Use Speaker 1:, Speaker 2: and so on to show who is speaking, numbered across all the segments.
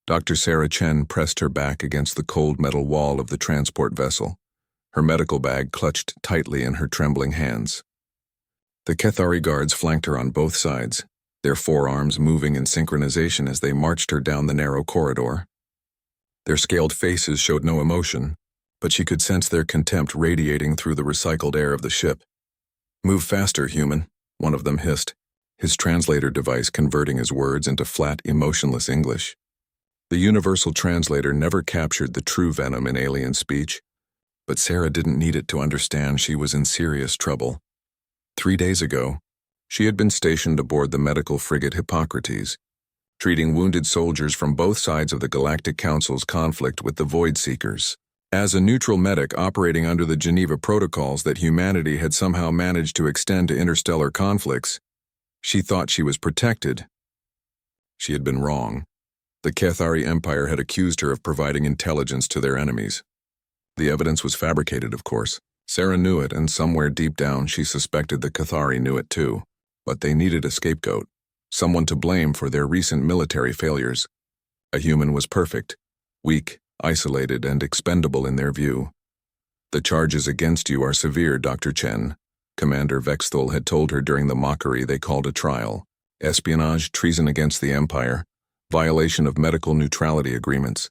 Speaker 1: Dr. Sarah Chen pressed her back against the cold metal wall of the transport vessel, her medical bag clutched tightly in her trembling hands. The Cathari guards flanked her on both sides, their forearms moving in synchronization as they marched her down the narrow corridor. Their scaled faces showed no emotion, but she could sense their contempt radiating through the recycled air of the ship. "Move faster, human," one of them hissed, his translator device converting his words into flat, emotionless English. The universal translator never captured the true venom in alien speech, but Sarah didn't need it to understand she was in serious trouble. 3 days ago, she had been stationed aboard the medical frigate Hippocrates, treating wounded soldiers from both sides of the Galactic Council's conflict with the Void Seekers. As a neutral medic operating under the Geneva Protocols that humanity had somehow managed to extend to interstellar conflicts, she thought she was protected. She had been wrong. The Cathari Empire had accused her of providing intelligence to their enemies. The evidence was fabricated, of course. Sarah knew it, and somewhere deep down she suspected the Cathari knew it too. But they needed a scapegoat, someone to blame for their recent military failures. A human was perfect, weak, isolated, and expendable in their view. "The charges against you are severe, Dr. Chen," Commander Vexthal had told her during the mockery they called a trial. "Espionage, treason against the Empire, violation of medical neutrality agreements.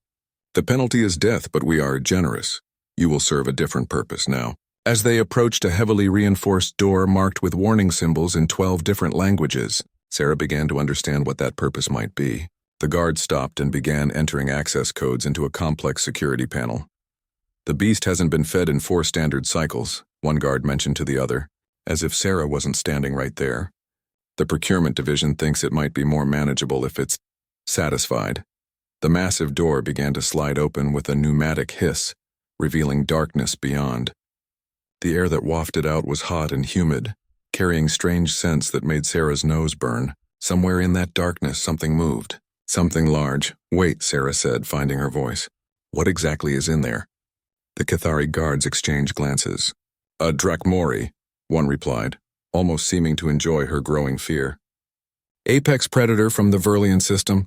Speaker 1: The penalty is death, but we are generous. You will serve a different purpose now." As they approached a heavily reinforced door marked with warning symbols in 12 different languages, Sarah began to understand what that purpose might be. The guard stopped and began entering access codes into a complex security panel. "The beast hasn't been fed in 4 standard cycles," one guard mentioned to the other, as if Sarah wasn't standing right there. "The procurement division thinks it might be more manageable if it's satisfied." The massive door began to slide open with a pneumatic hiss, revealing darkness beyond. The air that wafted out was hot and humid, carrying strange scents that made Sarah's nose burn. Somewhere in that darkness something moved. Something large. "Wait," Sarah said, finding her voice. "What exactly is in there?" The Cathari guards exchanged glances. "A Drachmori," one replied, almost seeming to enjoy her growing fear. "Apex predator from the Verlian system.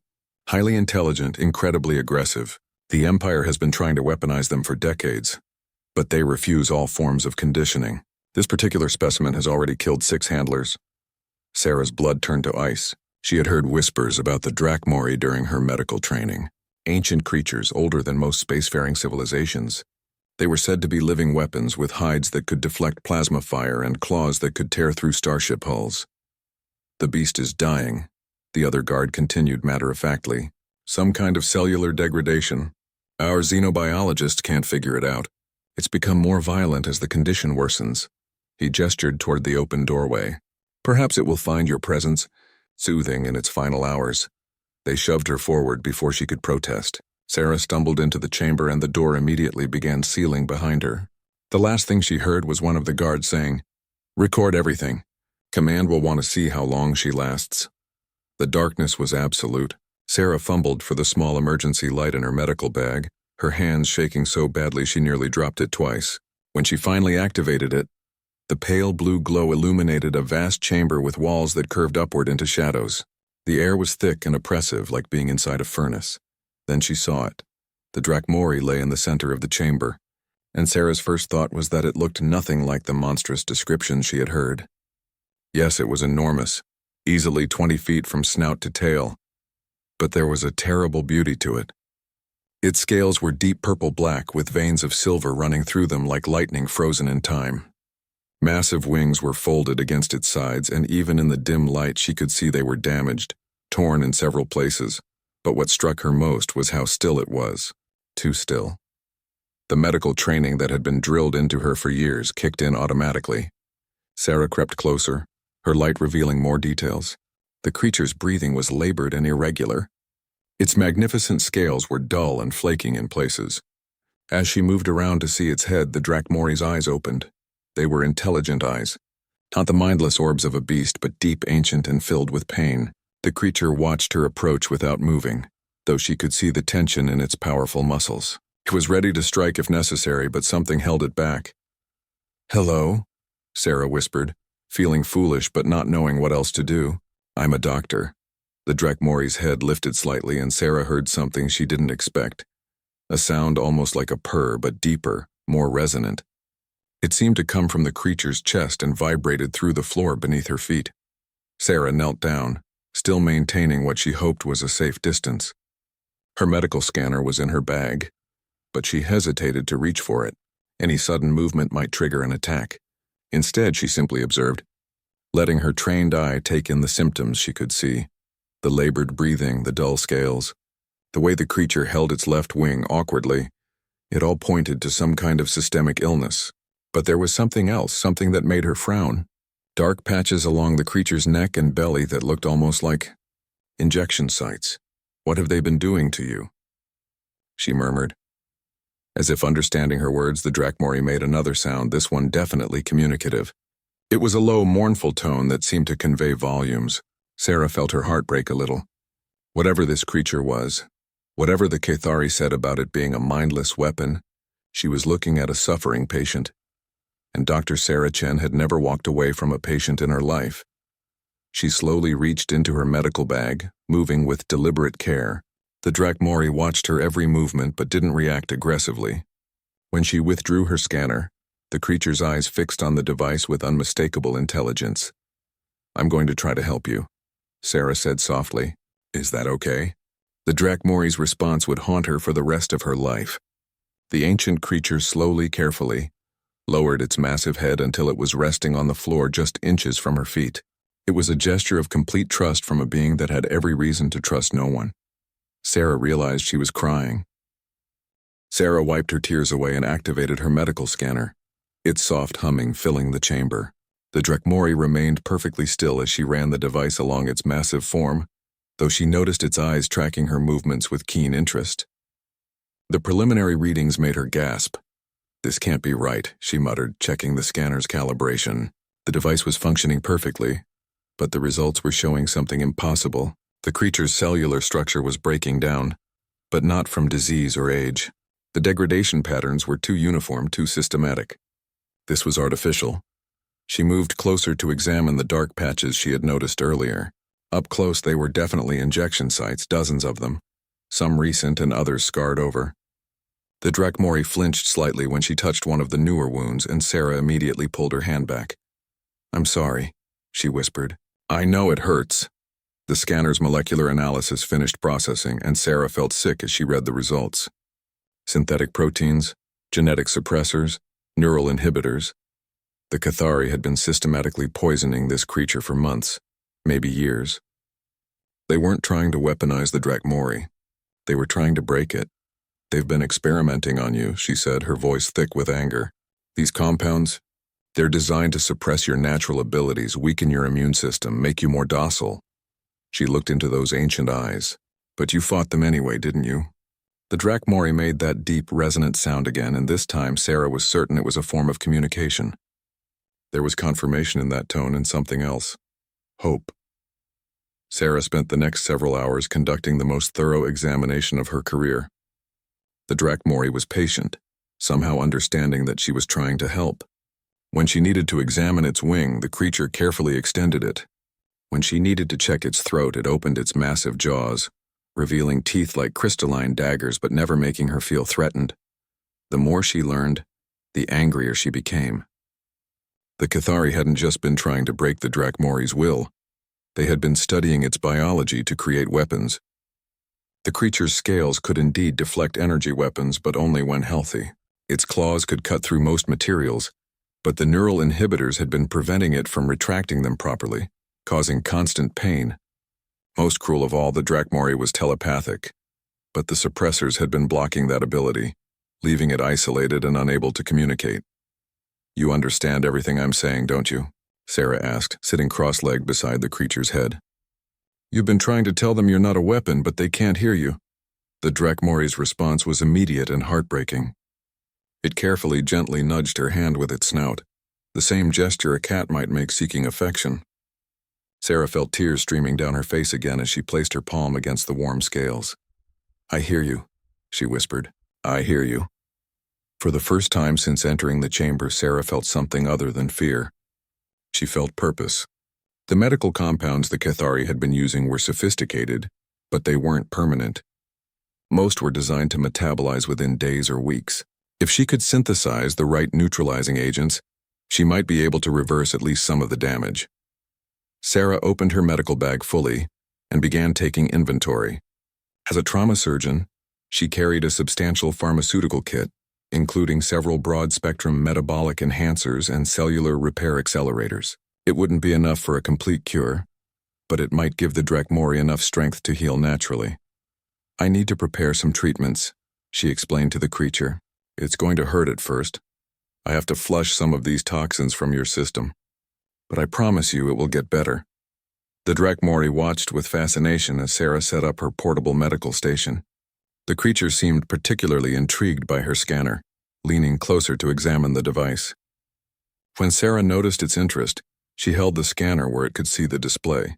Speaker 1: Highly intelligent, incredibly aggressive. The Empire has been trying to weaponize them for decades, but they refuse all forms of conditioning. This particular specimen has already killed 6 handlers." Sarah's blood turned to ice. She had heard whispers about the Drachmori during her medical training. Ancient creatures older than most spacefaring civilizations. They were said to be living weapons with hides that could deflect plasma fire and claws that could tear through starship hulls. "The beast is dying," the other guard continued matter-of-factly. "Some kind of cellular degradation. Our xenobiologist can't figure it out. It's become more violent as the condition worsens." He gestured toward the open doorway. "Perhaps it will find your presence soothing in its final hours." They shoved her forward before she could protest. Sarah stumbled into the chamber and the door immediately began sealing behind her. The last thing she heard was one of the guards saying, "Record everything. Command will want to see how long she lasts." The darkness was absolute. Sarah fumbled for the small emergency light in her medical bag, her hands shaking so badly she nearly dropped it twice. When she finally activated it, the pale blue glow illuminated a vast chamber with walls that curved upward into shadows. The air was thick and oppressive, like being inside a furnace. Then she saw it. The Drachmori lay in the center of the chamber, and Sarah's first thought was that it looked nothing like the monstrous descriptions she had heard. Yes, it was enormous, easily 20 feet from snout to tail, but there was a terrible beauty to it. Its scales were deep purple-black with veins of silver running through them like lightning frozen in time. Massive wings were folded against its sides, and even in the dim light she could see they were damaged, torn in several places. But what struck her most was how still it was. Too still. The medical training that had been drilled into her for years kicked in automatically. Sarah crept closer, her light revealing more details. The creature's breathing was labored and irregular. Its magnificent scales were dull and flaking in places. As she moved around to see its head, the Drachmori's eyes opened. They were intelligent eyes. Not the mindless orbs of a beast, but deep, ancient, and filled with pain. The creature watched her approach without moving, though she could see the tension in its powerful muscles. It was ready to strike if necessary, but something held it back. "Hello," Sarah whispered, feeling foolish but not knowing what else to do. "I'm a doctor." The Drakmori's head lifted slightly and Sarah heard something she didn't expect. A sound almost like a purr, but deeper, more resonant. It seemed to come from the creature's chest and vibrated through the floor beneath her feet. Sarah knelt down, still maintaining what she hoped was a safe distance. Her medical scanner was in her bag, but she hesitated to reach for it. Any sudden movement might trigger an attack. Instead, she simply observed, letting her trained eye take in the symptoms she could see. The labored breathing, the dull scales, the way the creature held its left wing awkwardly. It all pointed to some kind of systemic illness. But there was something else, something that made her frown. Dark patches along the creature's neck and belly that looked almost like injection sites. "What have they been doing to you?" she murmured. As if understanding her words, the Drakmori made another sound, this one definitely communicative. It was a low, mournful tone that seemed to convey volumes. Sarah felt her heart break a little. Whatever this creature was, whatever the Cathari said about it being a mindless weapon, she was looking at a suffering patient. And Dr. Sarah Chen had never walked away from a patient in her life. She slowly reached into her medical bag, moving with deliberate care. The Drakmori watched her every movement but didn't react aggressively. When she withdrew her scanner, the creature's eyes fixed on the device with unmistakable intelligence. "I'm going to try to help you," Sarah said softly. "Is that okay?" The Drakmori's response would haunt her for the rest of her life. The ancient creature slowly, carefully, lowered its massive head until it was resting on the floor just inches from her feet. It was a gesture of complete trust from a being that had every reason to trust no one. Sarah realized she was crying. Sarah wiped her tears away and activated her medical scanner, its soft humming filling the chamber. The Drakmori remained perfectly still as she ran the device along its massive form, though she noticed its eyes tracking her movements with keen interest. The preliminary readings made her gasp. "This can't be right," she muttered, checking the scanner's calibration. The device was functioning perfectly, but the results were showing something impossible. The creature's cellular structure was breaking down, but not from disease or age. The degradation patterns were too uniform, too systematic. This was artificial. She moved closer to examine the dark patches she had noticed earlier. Up close, they were definitely injection sites, dozens of them, some recent and others scarred over. The Drakmori flinched slightly when she touched one of the newer wounds, and Sarah immediately pulled her hand back. "I'm sorry," she whispered. "I know it hurts." The scanner's molecular analysis finished processing, and Sarah felt sick as she read the results. Synthetic proteins, genetic suppressors, neural inhibitors. The Cathari had been systematically poisoning this creature for months, maybe years. They weren't trying to weaponize the Drakmori. They were trying to break it. "They've been experimenting on you," she said, her voice thick with anger. "These compounds, they're designed to suppress your natural abilities, weaken your immune system, make you more docile." She looked into those ancient eyes. "But you fought them anyway, didn't you?" The Drakmori made that deep, resonant sound again, and this time Sarah was certain it was a form of communication. There was confirmation in that tone and something else. Hope. Sarah spent the next several hours conducting the most thorough examination of her career. The Drakmori was patient, somehow understanding that she was trying to help. When she needed to examine its wing, the creature carefully extended it. When she needed to check its throat, it opened its massive jaws, revealing teeth like crystalline daggers but never making her feel threatened. The more she learned, the angrier she became. The Cathari hadn't just been trying to break the Drakmori's will. They had been studying its biology to create weapons. The creature's scales could indeed deflect energy weapons, but only when healthy. Its claws could cut through most materials, but the neural inhibitors had been preventing it from retracting them properly, causing constant pain. Most cruel of all, the Drakmori was telepathic, but the suppressors had been blocking that ability, leaving it isolated and unable to communicate. "You understand everything I'm saying, don't you?" Sarah asked, sitting cross-legged beside the creature's head. "You've been trying to tell them you're not a weapon, but they can't hear you." The Drakmori's response was immediate and heartbreaking. It carefully, gently nudged her hand with its snout, the same gesture a cat might make seeking affection. Sarah felt tears streaming down her face again as she placed her palm against the warm scales. "I hear you," she whispered. "I hear you." For the first time since entering the chamber, Sarah felt something other than fear. She felt purpose. The medical compounds the Cathari had been using were sophisticated, but they weren't permanent. Most were designed to metabolize within days or weeks. If she could synthesize the right neutralizing agents, she might be able to reverse at least some of the damage. Sarah opened her medical bag fully and began taking inventory. As a trauma surgeon, she carried a substantial pharmaceutical kit, including several broad-spectrum metabolic enhancers and cellular repair accelerators. It wouldn't be enough for a complete cure, but it might give the Drakmori enough strength to heal naturally. "I need to prepare some treatments," she explained to the creature. "It's going to hurt at first. I have to flush some of these toxins from your system. But I promise you it will get better." The Drakmori watched with fascination as Sarah set up her portable medical station. The creature seemed particularly intrigued by her scanner, leaning closer to examine the device. When Sarah noticed its interest, she held the scanner where it could see the display.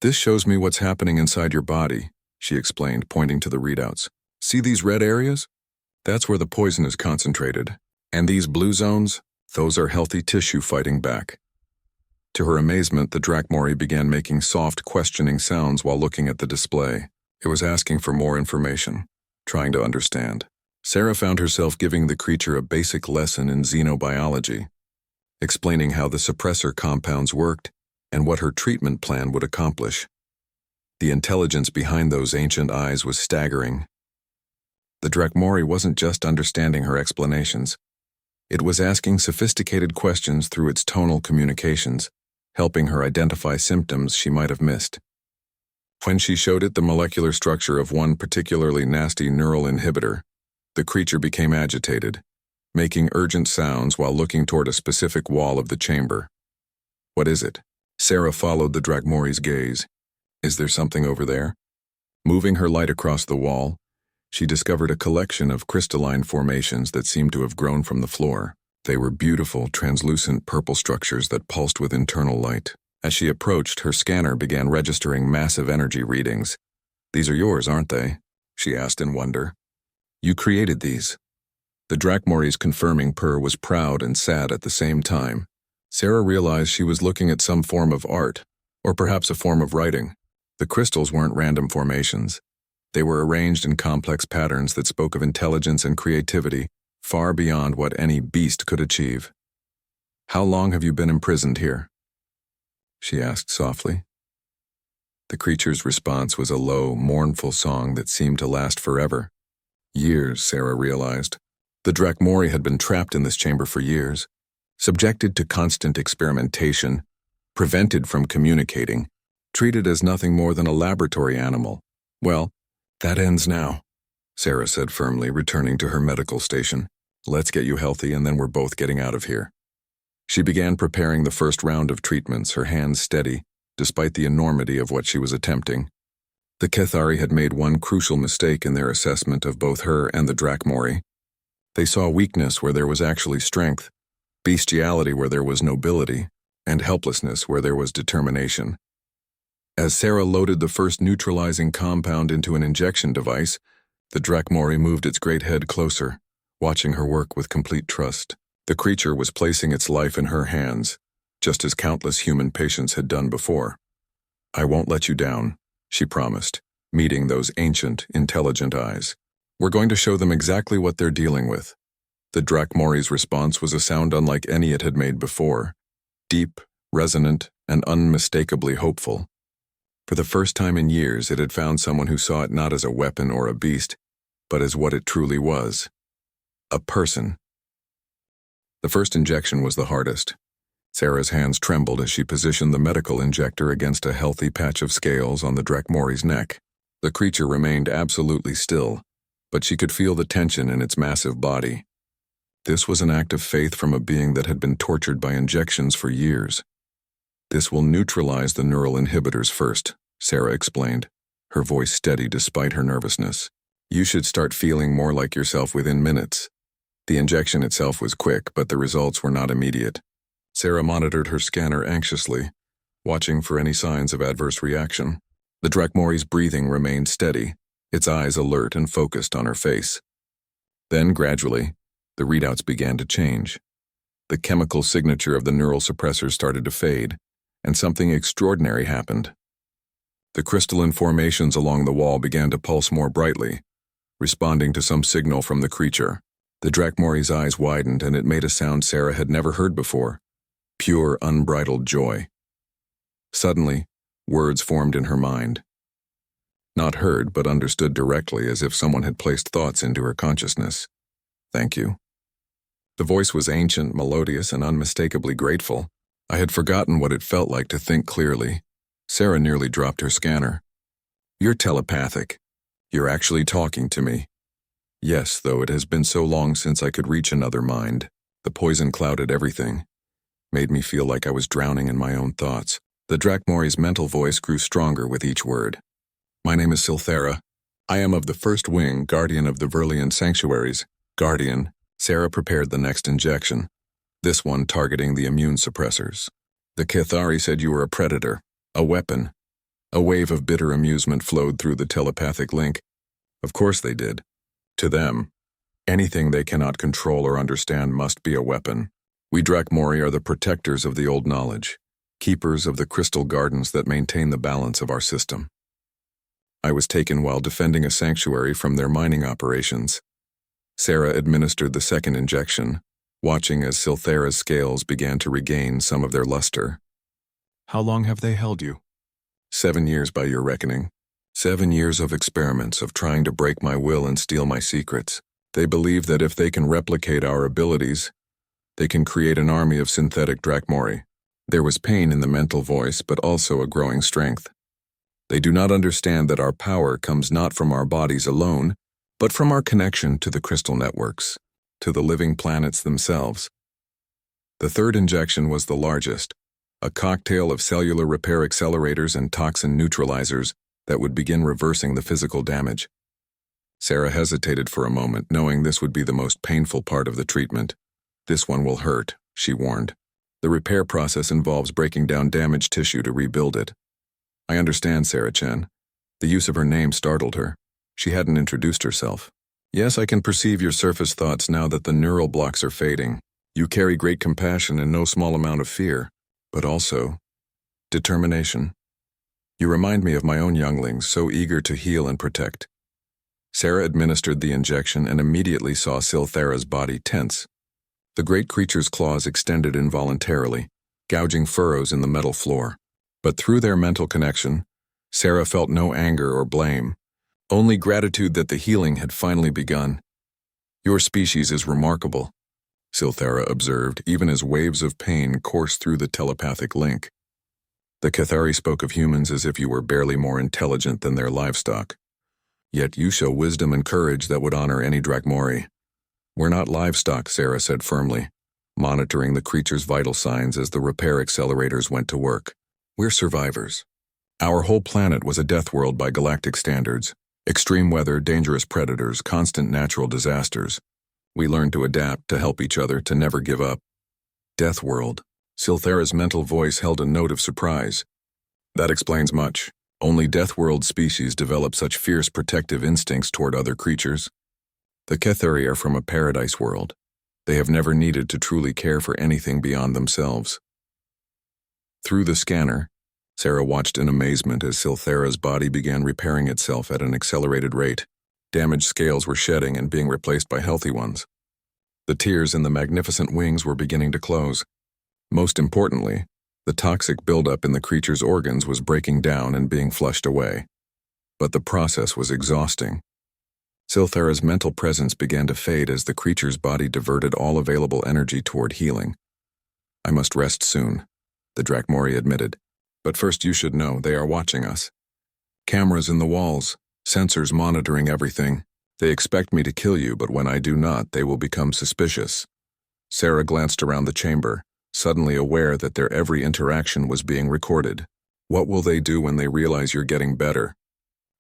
Speaker 1: "This shows me what's happening inside your body," she explained, pointing to the readouts. "See these red areas? That's where the poison is concentrated. And these blue zones? Those are healthy tissue fighting back." To her amazement, the Drakmori began making soft, questioning sounds while looking at the display. It was asking for more information, trying to understand. Sarah found herself giving the creature a basic lesson in xenobiology, explaining how the suppressor compounds worked and what her treatment plan would accomplish. The intelligence behind those ancient eyes was staggering. The Drakmori wasn't just understanding her explanations. It was asking sophisticated questions through its tonal communications, helping her identify symptoms she might have missed. When she showed it the molecular structure of one particularly nasty neural inhibitor, the creature became agitated, making urgent sounds while looking toward a specific wall of the chamber. "What is it?" Sarah followed the Drakmori's gaze. "Is there something over there?" Moving her light across the wall, she discovered a collection of crystalline formations that seemed to have grown from the floor. They were beautiful, translucent purple structures that pulsed with internal light. As she approached, her scanner began registering massive energy readings. "These are yours, aren't they?" she asked in wonder. "You created these." The Drakmori's confirming purr was proud and sad at the same time. Sarah realized she was looking at some form of art, or perhaps a form of writing. The crystals weren't random formations. They were arranged in complex patterns that spoke of intelligence and creativity, far beyond what any beast could achieve. "How long have you been imprisoned here?" she asked softly. The creature's response was a low, mournful song that seemed to last forever. Years, Sarah realized. The Drakmori had been trapped in this chamber for years, subjected to constant experimentation, prevented from communicating, treated as nothing more than a laboratory animal. "Well, that ends now," Sarah said firmly, returning to her medical station. "Let's get you healthy and then we're both getting out of here." She began preparing the first round of treatments, her hands steady, despite the enormity of what she was attempting. The Cathari had made one crucial mistake in their assessment of both her and the Drakmori. They saw weakness where there was actually strength, bestiality where there was nobility, and helplessness where there was determination. As Sarah loaded the first neutralizing compound into an injection device, the Drakmori moved its great head closer, watching her work with complete trust. The creature was placing its life in her hands, just as countless human patients had done before. "I won't let you down," she promised, meeting those ancient, intelligent eyes. "We're going to show them exactly what they're dealing with." The Drakmori's response was a sound unlike any it had made before, deep, resonant, and unmistakably hopeful. For the first time in years, it had found someone who saw it not as a weapon or a beast, but as what it truly was: a person. The first injection was the hardest. Sarah's hands trembled as she positioned the medical injector against a healthy patch of scales on the Drakmori's neck. The creature remained absolutely still, but she could feel the tension in its massive body. This was an act of faith from a being that had been tortured by injections for years. "This will neutralize the neural inhibitors first," Sarah explained, her voice steady despite her nervousness. "You should start feeling more like yourself within minutes." The injection itself was quick, but the results were not immediate. Sarah monitored her scanner anxiously, watching for any signs of adverse reaction. The Drakmori's breathing remained steady, its eyes alert and focused on her face. Then, gradually, the readouts began to change. The chemical signature of the neural suppressors started to fade, and something extraordinary happened. The crystalline formations along the wall began to pulse more brightly, responding to some signal from the creature. The Drakmori's eyes widened, and it made a sound Sarah had never heard before. Pure, unbridled joy. Suddenly, words formed in her mind. Not heard, but understood directly, as if someone had placed thoughts into her consciousness. Thank you. The voice was ancient, melodious, and unmistakably grateful. I had forgotten what it felt like to think clearly. Sarah nearly dropped her scanner. You're telepathic. You're actually talking to me. Yes, though it has been so long since I could reach another mind. The poison clouded everything. Made me feel like I was drowning in my own thoughts. The Drakmori's mental voice grew stronger with each word. My name is Silthera. I am of the First Wing, guardian of the Verlian sanctuaries. Guardian. Sarah prepared the next injection. This one targeting the immune suppressors. The Cathari said you were a predator. A weapon. A wave of bitter amusement flowed through the telepathic link. Of course they did. To them, anything they cannot control or understand must be a weapon. We Drakmori are the protectors of the old knowledge, keepers of the crystal gardens that maintain the balance of our system. I was taken while defending a sanctuary from their mining operations. Sarah administered the second injection, watching as Silthera's scales began to regain some of their luster. How long have they held you? 7 years by your reckoning. 7 years of experiments of trying to break my will and steal my secrets. They believe that if they can replicate our abilities, they can create an army of synthetic Drakmori. There was pain in the mental voice, but also a growing strength. They do not understand that our power comes not from our bodies alone, but from our connection to the crystal networks, to the living planets themselves. The third injection was the largest, a cocktail of cellular repair accelerators and toxin neutralizers that would begin reversing the physical damage. Sarah hesitated for a moment, knowing this would be the most painful part of the treatment. This one will hurt, she warned. The repair process involves breaking down damaged tissue to rebuild it. I understand, Sarah Chen. The use of her name startled her. She hadn't introduced herself. Yes, I can perceive your surface thoughts now that the neural blocks are fading. You carry great compassion and no small amount of fear, but also determination. You remind me of my own younglings, so eager to heal and protect. Sarah administered the injection and immediately saw Silthera's body tense. The great creature's claws extended involuntarily, gouging furrows in the metal floor. But through their mental connection, Sarah felt no anger or blame, only gratitude that the healing had finally begun. Your species is remarkable, Silthera observed, even as waves of pain coursed through the telepathic link. The Cathari spoke of humans as if you were barely more intelligent than their livestock. Yet you show wisdom and courage that would honor any Drakmori. We're not livestock, Sarah said firmly, monitoring the creature's vital signs as the repair accelerators went to work. We're survivors. Our whole planet was a death world by galactic standards. Extreme weather, dangerous predators, constant natural disasters. We learned to adapt, to help each other, to never give up. Death world. Silthera's mental voice held a note of surprise. That explains much. Only death world species develop such fierce protective instincts toward other creatures. The Cathari are from a paradise world. They have never needed to truly care for anything beyond themselves. Through the scanner, Sarah watched in amazement as Silthera's body began repairing itself at an accelerated rate. Damaged scales were shedding and being replaced by healthy ones. The tears in the magnificent wings were beginning to close. Most importantly, the toxic buildup in the creature's organs was breaking down and being flushed away. But the process was exhausting. Silthera's mental presence began to fade as the creature's body diverted all available energy toward healing. I must rest soon, the Drakmori admitted. But first you should know they are watching us. Cameras in the walls, sensors monitoring everything. They expect me to kill you, but when I do not, they will become suspicious. Sarah glanced around the chamber, suddenly aware that their every interaction was being recorded. What will they do when they realize you're getting better?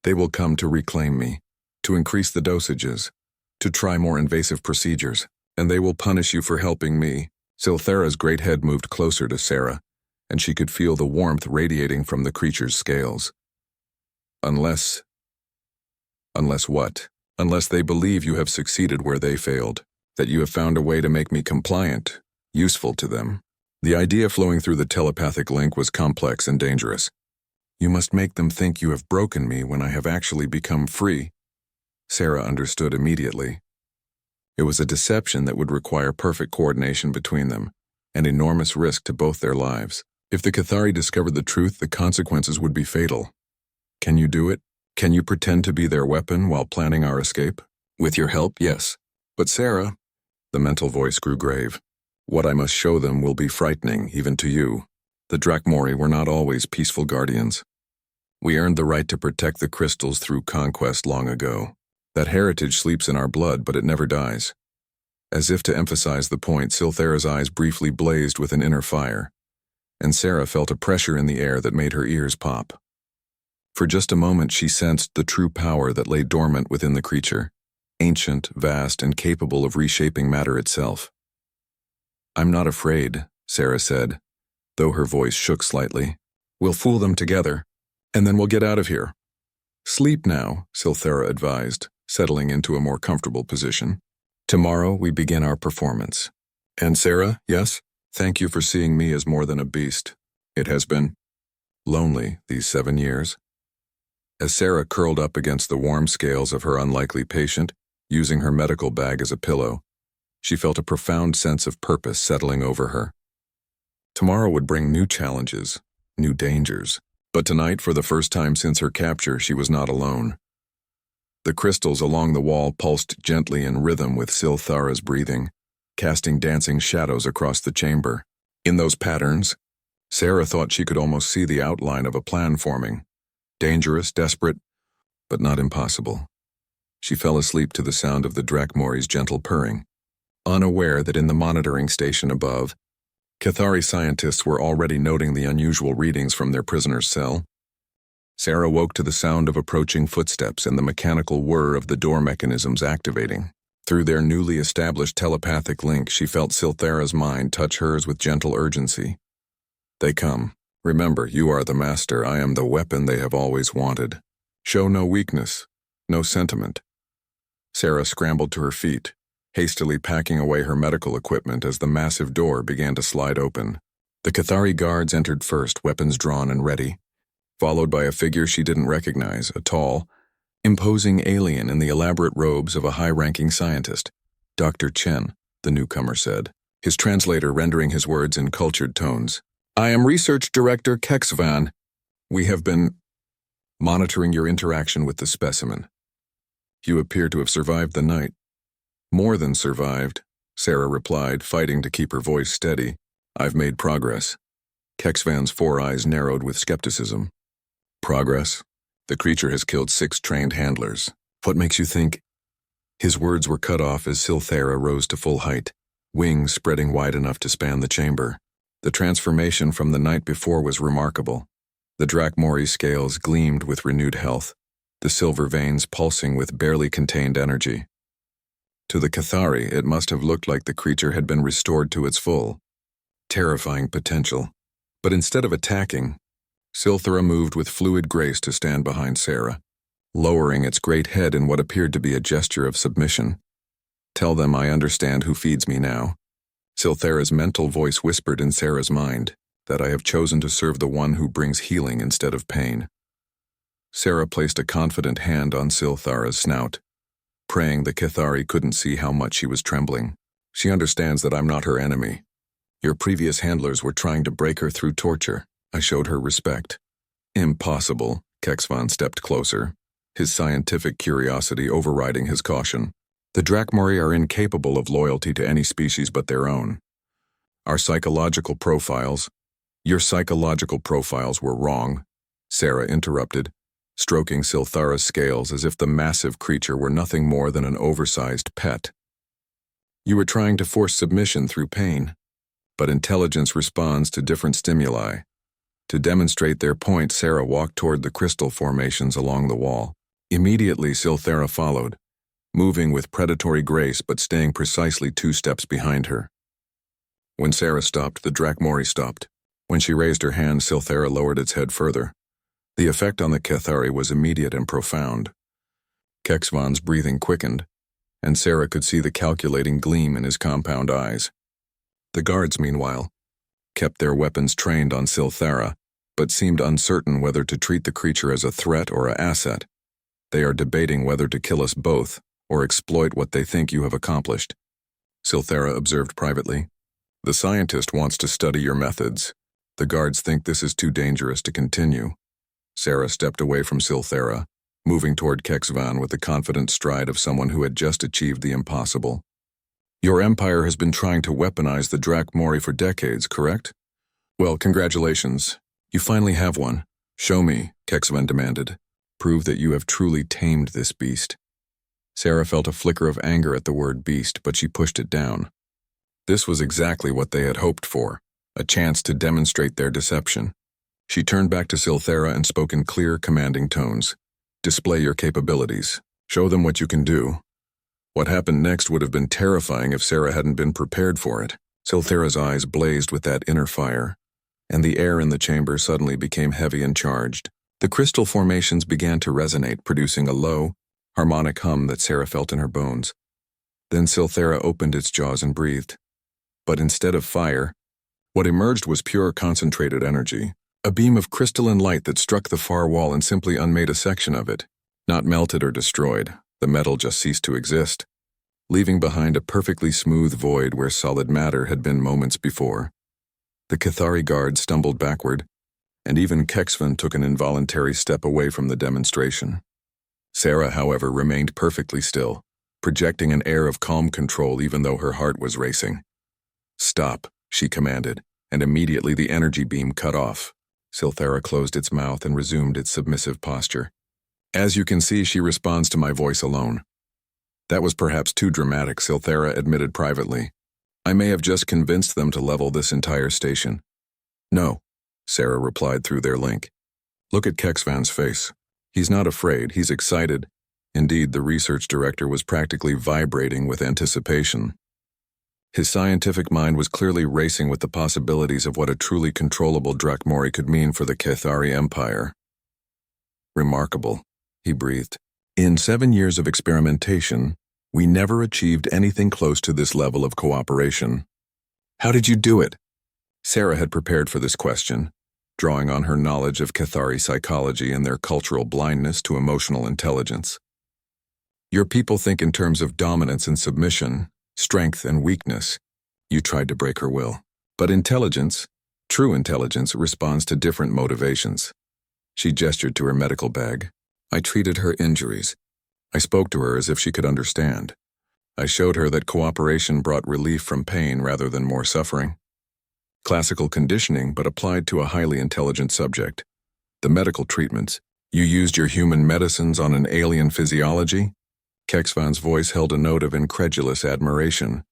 Speaker 1: They will come to reclaim me, to increase the dosages, to try more invasive procedures, and they will punish you for helping me. Silthera's great head moved closer to Sarah, and she could feel the warmth radiating from the creature's scales. Unless what? Unless they believe you have succeeded where they failed, that you have found a way to make me compliant, useful to them. The idea flowing through the telepathic link was complex and dangerous. You must make them think you have broken me when I have actually become free. Sarah understood immediately. It was a deception that would require perfect coordination between them, an enormous risk to both their lives. If the Cathari discovered the truth, the consequences would be fatal. Can you do it? Can you pretend to be their weapon while planning our escape? With your help, yes. But Sarah, the mental voice grew grave. What I must show them will be frightening, even to you. The Drakmori were not always peaceful guardians. We earned the right to protect the crystals through conquest long ago. That heritage sleeps in our blood, but it never dies. As if to emphasize the point, Silthera's eyes briefly blazed with an inner fire, and Sarah felt a pressure in the air that made her ears pop. For just a moment she sensed the true power that lay dormant within the creature, ancient, vast, and capable of reshaping matter itself. I'm not afraid, Sarah said, though her voice shook slightly. We'll fool them together, and then we'll get out of here. Sleep now, Silthera advised, settling into a more comfortable position. Tomorrow we begin our performance. And Sarah, yes, thank you for seeing me as more than a beast. It has been lonely these 7 years. As Sarah curled up against the warm scales of her unlikely patient, using her medical bag as a pillow, she felt a profound sense of purpose settling over her. Tomorrow would bring new challenges, new dangers, but tonight, for the first time since her capture, she was not alone. The crystals along the wall pulsed gently in rhythm with Silthera's breathing, casting dancing shadows across the chamber. In those patterns, Sarah thought she could almost see the outline of a plan forming. Dangerous, desperate, but not impossible. She fell asleep to the sound of the Drakmori's gentle purring, unaware that in the monitoring station above, Cathari scientists were already noting the unusual readings from their prisoner's cell. Sarah woke to the sound of approaching footsteps and the mechanical whir of the door mechanisms activating. Through their newly established telepathic link, she felt Silthera's mind touch hers with gentle urgency. They come. Remember, you are the master. I am the weapon they have always wanted. Show no weakness, no sentiment. Sarah scrambled to her feet, hastily packing away her medical equipment as the massive door began to slide open. The Cathari guards entered first, weapons drawn and ready, followed by a figure she didn't recognize, a tall, imposing alien in the elaborate robes of a high-ranking scientist. Dr. Chen, the newcomer said, his translator rendering his words in cultured tones. I am Research Director Kexvan. We have been monitoring your interaction with the specimen. You appear to have survived the night. More than survived, Sarah replied, fighting to keep her voice steady. I've made progress. Kexvan's 4 eyes narrowed with skepticism. Progress? The creature has killed 6 trained handlers. What makes you think? His words were cut off as Silthera rose to full height, wings spreading wide enough to span the chamber. The transformation from the night before was remarkable. The Drakmori scales gleamed with renewed health, the silver veins pulsing with barely contained energy. To the Cathari, it must have looked like the creature had been restored to its full, terrifying potential. But instead of attacking, Silthera moved with fluid grace to stand behind Sarah, lowering its great head in what appeared to be a gesture of submission. Tell them I understand who feeds me now. Silthera's mental voice whispered in Sarah's mind that I have chosen to serve the one who brings healing instead of pain. Sarah placed a confident hand on Silthera's snout, praying the Cathari couldn't see how much she was trembling. She understands that I'm not her enemy. Your previous handlers were trying to break her through torture. I showed her respect. Impossible. Kexvan stepped closer, his scientific curiosity overriding his caution. The Drakmori are incapable of loyalty to any species but their own. Your psychological profiles were wrong, Sarah interrupted, stroking Silthera's scales as if the massive creature were nothing more than an oversized pet. You were trying to force submission through pain, but intelligence responds to different stimuli. To demonstrate their point, Sarah walked toward the crystal formations along the wall. Immediately, Silthera followed, moving with predatory grace but staying precisely 2 steps behind her. When Sarah stopped, the Drakmori stopped. When she raised her hand, Silthera lowered its head further. The effect on the Cathari was immediate and profound. Kexvan's breathing quickened, and Sarah could see the calculating gleam in his compound eyes. The guards, meanwhile, kept their weapons trained on Silthera, but seemed uncertain whether to treat the creature as a threat or an asset. They are debating whether to kill us both or exploit what they think you have accomplished, Silthera observed privately. The scientist wants to study your methods. The guards think this is too dangerous to continue. Sarah stepped away from Silthera, moving toward Kexvan with the confident stride of someone who had just achieved the impossible. Your empire has been trying to weaponize the Drakmori for decades, correct? Well, congratulations. You finally have one. Show me, Kexvan demanded. Prove that you have truly tamed this beast. Sarah felt a flicker of anger at the word beast, but she pushed it down. This was exactly what they had hoped for, a chance to demonstrate their deception. She turned back to Silthera and spoke in clear, commanding tones. Display your capabilities. Show them what you can do. What happened next would have been terrifying if Sarah hadn't been prepared for it. Silthera's eyes blazed with that inner fire, and the air in the chamber suddenly became heavy and charged. The crystal formations began to resonate, producing a low, harmonic hum that Sarah felt in her bones. Then Silthera opened its jaws and breathed. But instead of fire, what emerged was pure concentrated energy, a beam of crystalline light that struck the far wall and simply unmade a section of it. Not melted or destroyed, the metal just ceased to exist, leaving behind a perfectly smooth void where solid matter had been moments before. The Cathari guard stumbled backward, and even Kexvan took an involuntary step away from the demonstration. Sarah, however, remained perfectly still, projecting an air of calm control even though her heart was racing. Stop, she commanded, and immediately the energy beam cut off. Silthera closed its mouth and resumed its submissive posture. As you can see, she responds to my voice alone. That was perhaps too dramatic, Silthera admitted privately. I may have just convinced them to level this entire station. No, Sarah replied through their link. Look at Kexvan's face. He's not afraid, he's excited. Indeed, the research director was practically vibrating with anticipation. His scientific mind was clearly racing with the possibilities of what a truly controllable Drakmori could mean for the Cathari Empire. Remarkable, he breathed. In 7 years of experimentation, we never achieved anything close to this level of cooperation. How did you do it? Sarah had prepared for this question, drawing on her knowledge of Cathari psychology and their cultural blindness to emotional intelligence. Your people think in terms of dominance and submission, strength and weakness. You tried to break her will. But intelligence, true intelligence, responds to different motivations. She gestured to her medical bag. I treated her injuries. I spoke to her as if she could understand. I showed her that cooperation brought relief from pain rather than more suffering. Classical conditioning, but applied to a highly intelligent subject. The medical treatments. You used your human medicines on an alien physiology? Kexvan's voice held a note of incredulous admiration.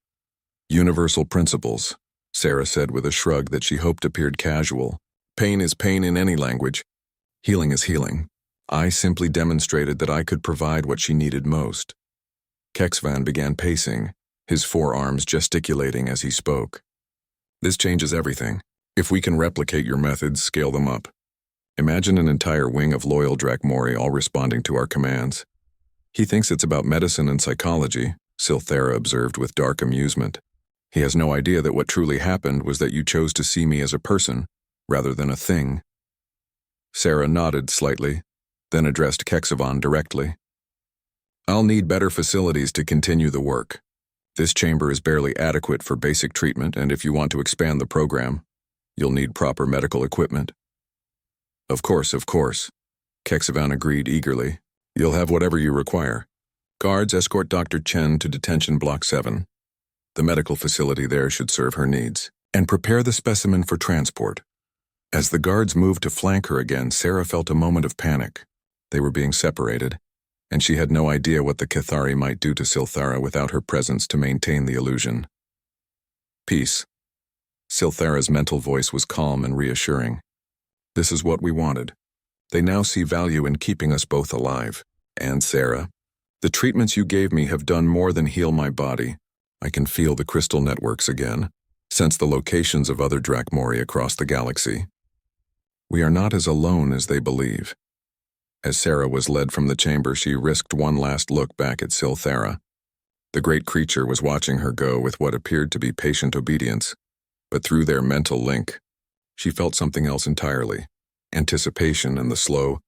Speaker 1: Universal principles, Sarah said with a shrug that she hoped appeared casual. Pain is pain in any language. Healing is healing. I simply demonstrated that I could provide what she needed most. Kexvan began pacing, his forearms gesticulating as he spoke. This changes everything. If we can replicate your methods, scale them up. Imagine an entire wing of loyal Drakmori all responding to our commands. He thinks it's about medicine and psychology, Silthera observed with dark amusement. He has no idea that what truly happened was that you chose to see me as a person, rather than a thing. Sarah nodded slightly, then addressed Kexvan directly. I'll need better facilities to continue the work. This chamber is barely adequate for basic treatment, and if you want to expand the program, you'll need proper medical equipment. Of course, Kexvan agreed eagerly. You'll have whatever you require. Guards, escort Dr. Chen to Detention Block 7. The medical facility there should serve her needs. And prepare the specimen for transport. As the guards moved to flank her again, Sarah felt a moment of panic. They were being separated, and she had no idea what the Cathari might do to Silthera without her presence to maintain the illusion. Peace. Silthera's mental voice was calm and reassuring. This is what we wanted. They now see value in keeping us both alive. And Sarah, the treatments you gave me have done more than heal my body. I can feel the crystal networks again, sense the locations of other Drakmori across the galaxy. We are not as alone as they believe. As Sarah was led from the chamber, she risked one last look back at Silthera. The great creature was watching her go with what appeared to be patient obedience. But through their mental link, she felt something else entirely. Anticipation and the slow,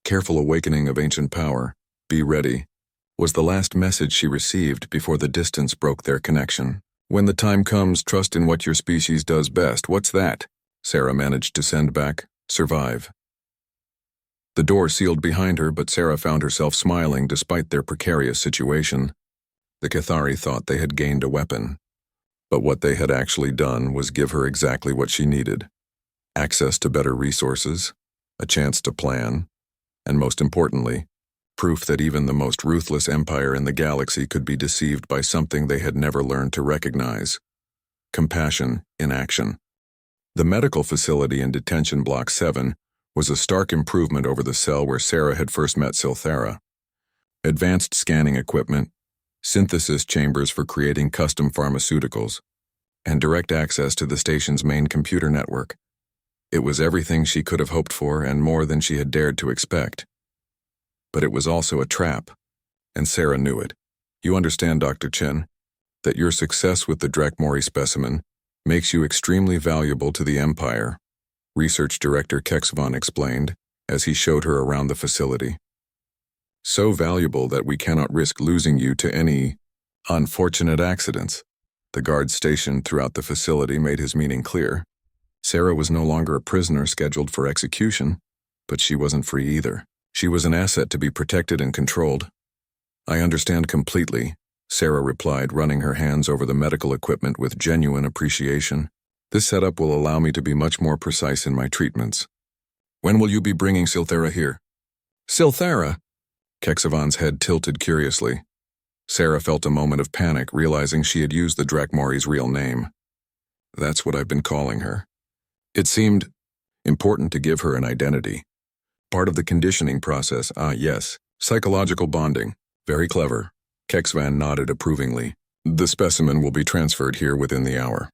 Speaker 1: careful awakening of ancient power, "Be ready," was the last message she received before the distance broke their connection. "When the time comes, trust in what your species does best." "What's that?" Sarah managed to send back. "Survive." The door sealed behind her, but Sarah found herself smiling despite their precarious situation. The Cathari thought they had gained a weapon, but what they had actually done was give her exactly what she needed: access to better resources, a chance to plan, and most importantly, proof that even the most ruthless empire in the galaxy could be deceived by something they had never learned to recognize: compassion in action. The medical facility in Detention Block 7 was a stark improvement over the cell where Sarah had first met Silthara. Advanced scanning equipment, synthesis chambers for creating custom pharmaceuticals, and direct access to the station's main computer network. It was everything she could have hoped for and more than she had dared to expect. But it was also a trap, and Sarah knew it. "You understand, Dr. Chen, that your success with the Drakmori specimen makes you extremely valuable to the Empire," Research Director Kexvan explained as he showed her around the facility. "So valuable that we cannot risk losing you to any unfortunate accidents." The guards stationed throughout the facility made his meaning clear. Sarah was no longer a prisoner scheduled for execution, but she wasn't free either. She was an asset to be protected and controlled. "I understand completely," Sarah replied, running her hands over the medical equipment with genuine appreciation. "This setup will allow me to be much more precise in my treatments. When will you be bringing Silthara here?" "Silthara?" Kexavan's head tilted curiously. Sarah felt a moment of panic, realizing she had used the Drakmori's real name. "That's what I've been calling her." It seemed important to give her an identity. Part of the conditioning process. Yes, psychological bonding. Very clever. Kexvan nodded approvingly. "The specimen will be transferred here within the hour.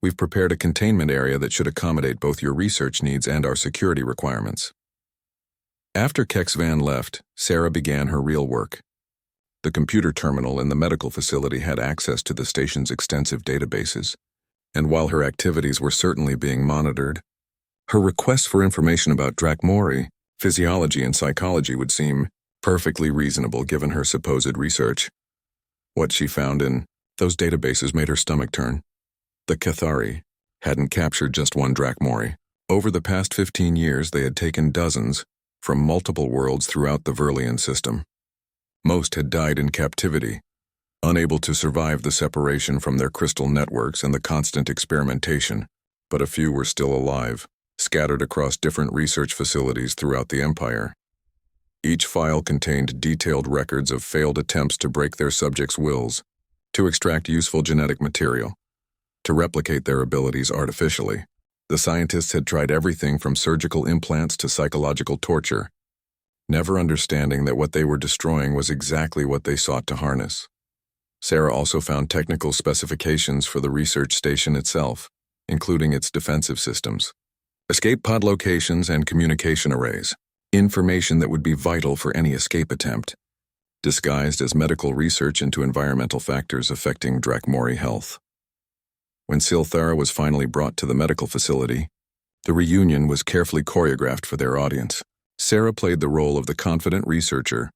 Speaker 1: We've prepared a containment area that should accommodate both your research needs and our security requirements." After Kexvan left, Sarah began her real work. The computer terminal in the medical facility had access to the station's extensive databases, and while her activities were certainly being monitored, her requests for information about Drakmori, physiology, and psychology would seem perfectly reasonable given her supposed research. What she found in those databases made her stomach turn. The Cathari hadn't captured just one Drakmori. Over the past 15 years, they had taken dozens from multiple worlds throughout the Verlian system. Most had died in captivity, unable to survive the separation from their crystal networks and the constant experimentation, but a few were still alive, scattered across different research facilities throughout the Empire. Each file contained detailed records of failed attempts to break their subjects' wills, to extract useful genetic material, to replicate their abilities artificially. The scientists had tried everything from surgical implants to psychological torture, never understanding that what they were destroying was exactly what they sought to harness. Sarah also found technical specifications for the research station itself, including its defensive systems, escape pod locations, and communication arrays. Information that would be vital for any escape attempt, disguised as medical research into environmental factors affecting Drakmori health. When Silthara was finally brought to the medical facility, the reunion was carefully choreographed for their audience. Sarah played the role of the confident researcher,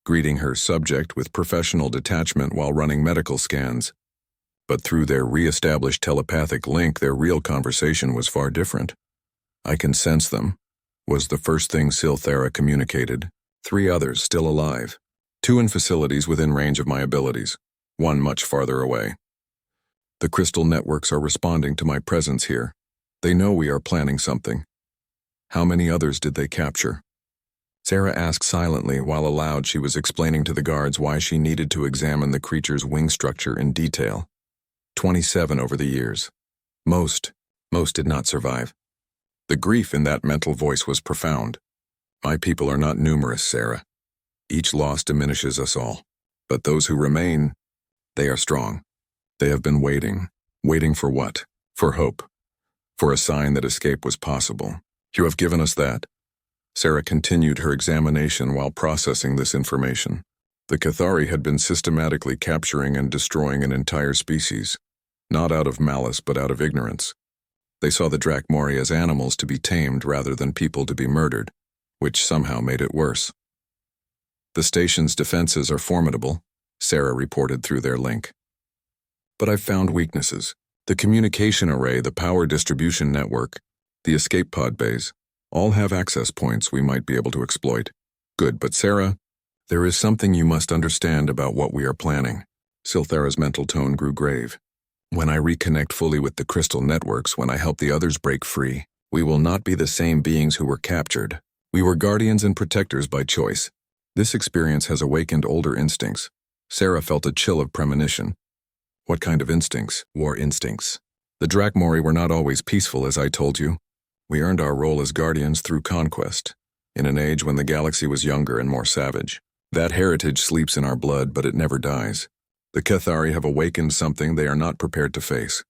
Speaker 1: greeting her subject with professional detachment while running medical scans. But through their re-established telepathic link, their real conversation was far different. "I can sense them," was the first thing Silthara communicated. "3 others still alive. 2 in facilities within range of my abilities, 1 much farther away. The crystal networks are responding to my presence here. They know we are planning something." "How many others did they capture?" Sarah asked silently while aloud she was explaining to the guards why she needed to examine the creature's wing structure in detail. 27 over the years. Most did not survive. The grief in that mental voice was profound. "My people are not numerous, Sarah. Each loss diminishes us all. But those who remain, they are strong. They have been waiting. Waiting for what? For hope. For a sign that escape was possible. You have given us that." Sarah continued her examination while processing this information. The Cathari had been systematically capturing and destroying an entire species. not out of malice but out of ignorance. They saw the Drachmori as animals to be tamed rather than people to be murdered, which somehow made it worse. The station's defenses are formidable, Sarah reported through their link. But I've found weaknesses. The communication array, the power distribution network, the escape pod bays, all have access points we might be able to exploit. Good, but Sarah, there is something you must understand about what we are planning. Silthara's mental tone grew grave. When I reconnect fully with the crystal networks, when I help the others break free, we will not be the same beings who were captured. We were guardians and protectors by choice. This experience has awakened older instincts. Sarah felt a chill of premonition. What kind of instincts? War instincts. The Drachmori were not always peaceful, as I told you. We earned our role as guardians through conquest, in an age when the galaxy was younger and more savage. That heritage sleeps in our blood, but it never dies. The Cathari have awakened something they are not prepared to face.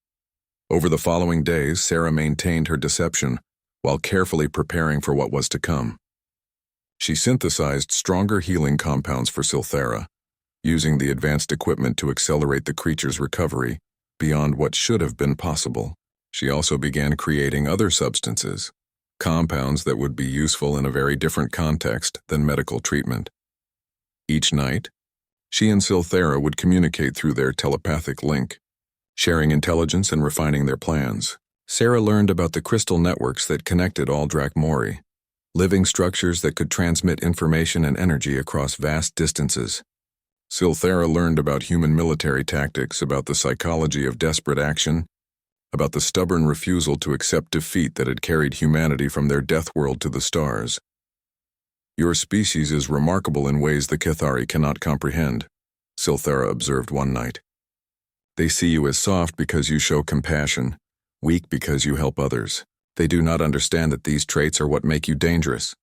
Speaker 1: Over the following days, Sarah maintained her deception while carefully preparing for what was to come. She synthesized stronger healing compounds for Silthara, using the advanced equipment to accelerate the creature's recovery beyond what should have been possible. She also began creating other substances, compounds that would be useful in a very different context than medical treatment. Each night, she and Silthara would communicate through their telepathic link, sharing intelligence and refining their plans. Sarah learned about the crystal networks that connected all Drachmori, living structures that could transmit information and energy across vast distances. Silthara learned about human military tactics, about the psychology of desperate action, about the stubborn refusal to accept defeat that had carried humanity from their death world to the stars. Your species is remarkable in ways the Cathari cannot comprehend, Silthara observed one night. They see you as soft because you show compassion, weak because you help others. They do not understand that these traits are what make you dangerous.